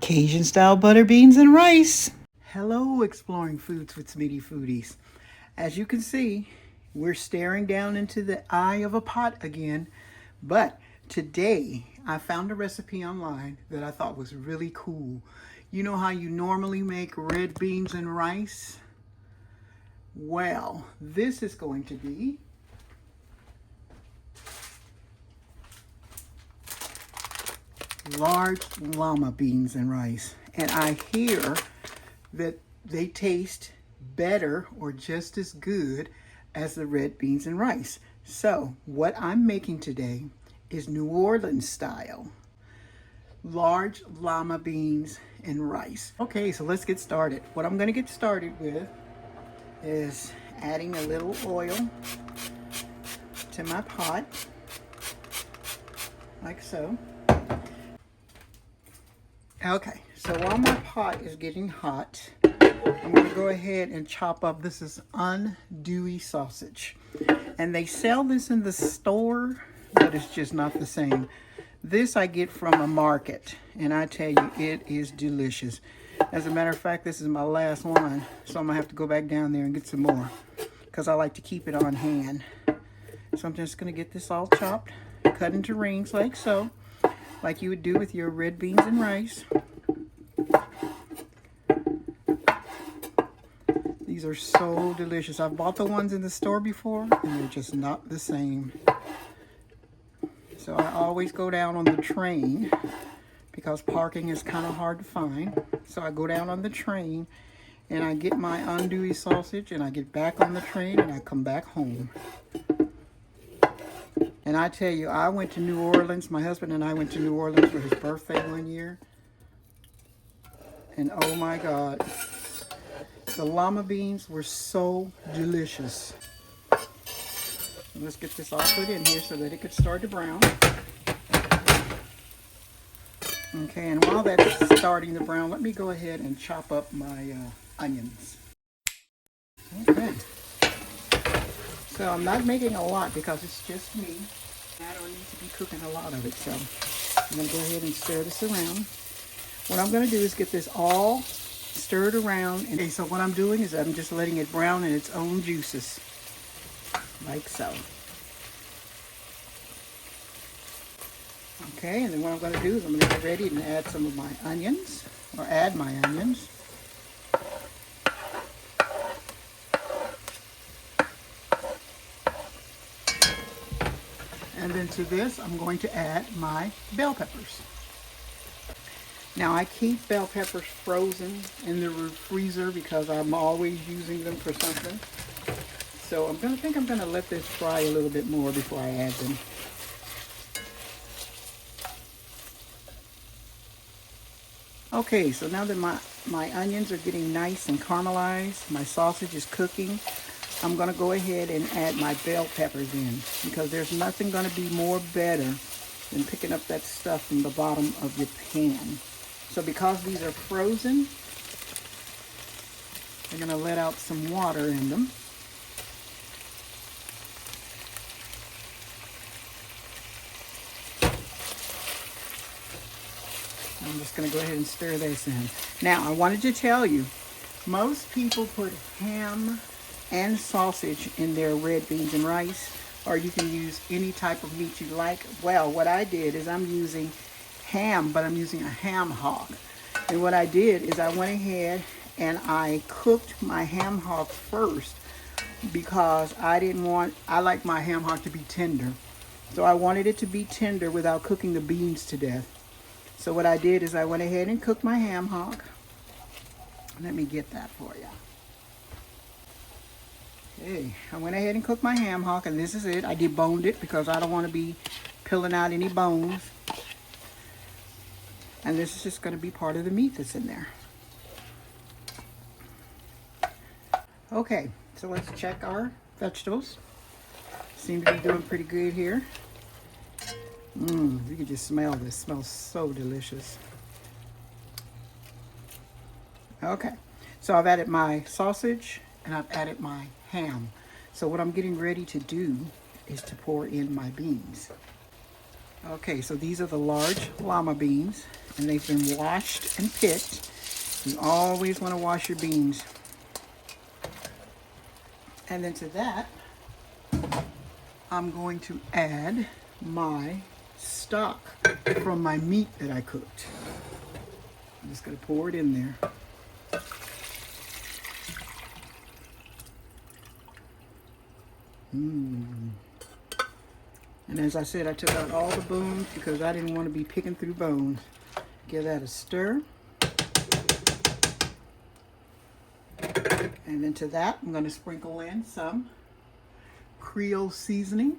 Cajun style butter beans and rice. Hello, exploring foods with Smitty Foodies. As you can see, we're staring down into the eye of a pot again, but today I found a recipe online that I thought was really cool. You know how you normally make red beans and rice? Well, this is going to be large llama beans and rice. And I hear that they taste better or just as good as the red beans and rice. So what I'm making today is New Orleans style large llama beans and rice. Okay, so let's get started. What I'm going to get started with is adding a little oil to my pot, like so. Okay, so while my pot is getting hot, I'm going to go ahead and chop up, this is andouille sausage. And they sell this in the store, but it's just not the same. This I get from a market, and I tell you, it is delicious. As a matter of fact, this is my last one, so I'm going to have to go back down there and get some more, because I like to keep it on hand. So I'm just going to get this all chopped, cut into rings like so, like you would do with your red beans and rice. These are so delicious. I've bought the ones in the store before, and they're just not the same. So I always go down on the train, because parking is kind of hard to find. So I go down on the train, and I get my andouille sausage, and I get back on the train, and I come back home. And I tell you, I went to New Orleans. My husband and I went to New Orleans for his birthday one year. And oh my God, the llama beans were so delicious. Let's get this all put in here so that it could start to brown. Okay, and while that's starting to brown, let me go ahead and chop up my onions. Okay. So I'm not making a lot because it's just me. I don't need to be cooking a lot of it, so I'm going to go ahead and stir this around. What I'm going to do is get this all stirred around. And so what I'm doing is I'm just letting it brown in its own juices, like so. Okay, and then what I'm going to do is I'm going to get ready and add some of my onions, or add my onions. And then to this, I'm going to add my bell peppers. Now I keep bell peppers frozen in the freezer because I'm always using them for something. So I'm going to let this fry a little bit more before I add them. Okay, so now that my onions are getting nice and caramelized, my sausage is cooking, I'm going to go ahead and add my bell peppers in, because there's nothing going to be more better than picking up that stuff from the bottom of your pan. So because these are frozen, I'm going to let out some water in them. I'm just going to go ahead and stir this in. Now, I wanted to tell you, most people put ham and sausage in their red beans and rice, or you can use any type of meat you like. Well, what I did is I'm using ham, but I'm using a ham hock. And what I did is I went ahead and I cooked my ham hock first, because I like my ham hock to be tender. So I wanted it to be tender without cooking the beans to death. So what I did is I went ahead and cooked my ham hock. Let me get that for you. Okay, I went ahead and cooked my ham hock, and this is it. I deboned it because I don't want to be peeling out any bones. And this is just going to be part of the meat that's in there. Okay, so let's check our vegetables. Seem to be doing pretty good here. You can just smell this. It smells so delicious. Okay, so I've added my sausage and I've added my ham. So what I'm getting ready to do is to pour in my beans. Okay, so these are the large llama beans, and they've been washed and picked. You always want to wash your beans. And then to that, I'm going to add my stock from my meat that I cooked. I'm just going to pour it in there. And as I said, I took out all the bones because I didn't want to be picking through bones. Give that a stir. And then to that, I'm going to sprinkle in some Creole seasoning.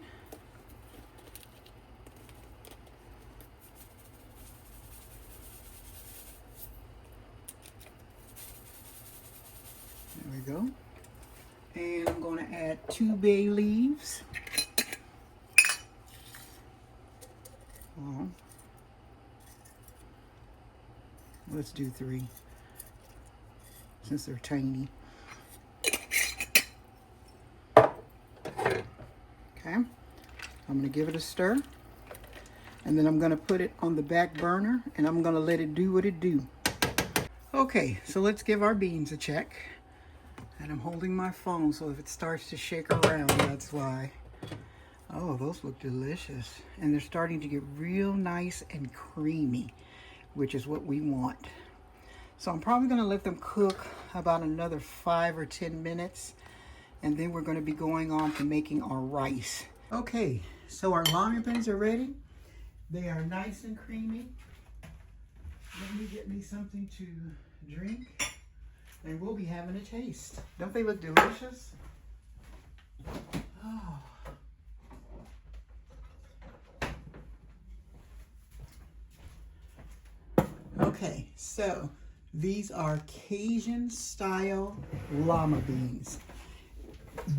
There we go. And I'm going to add 2 bay leaves. Oh. Let's do 3 since they're tiny. Okay, I'm going to give it a stir, and then I'm going to put it on the back burner, and I'm going to let it do what it do. Okay, so let's give our beans a check. And I'm holding my phone, so if it starts to shake around, that's why. Oh, those look delicious. And they're starting to get real nice and creamy, which is what we want. So I'm probably going to let them cook about another 5 or 10 minutes. And then we're going to be going on to making our rice. Okay, so our llama beans are ready. They are nice and creamy. Let me get me something to drink, and we'll be having a taste. Don't they look delicious? Oh. Okay, so these are Cajun style llama beans.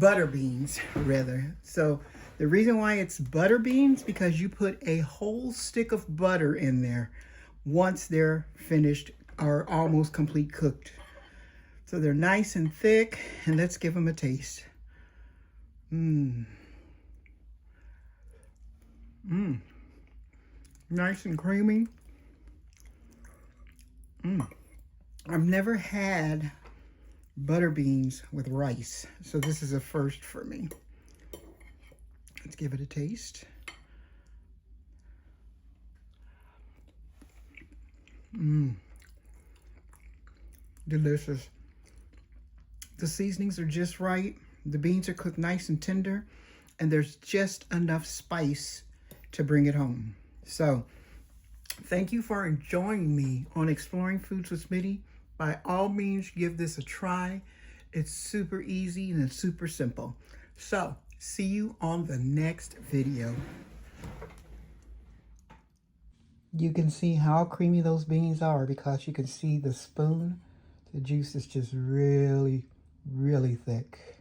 Butter beans, rather. So the reason why it's butter beans, because you put a whole stick of butter in there once they're finished or almost complete cooked. So they're nice and thick, and let's give them a taste. Nice and creamy. I've never had butter beans with rice, so this is a first for me. Let's give it a taste. Delicious. The seasonings are just right. The beans are cooked nice and tender, and there's just enough spice to bring it home. So thank you for joining me on Exploring Foods with Smitty. By all means, give this a try. It's super easy and it's super simple. So see you on the next video. You can see how creamy those beans are because you can see the spoon. The juice is just really, really thick.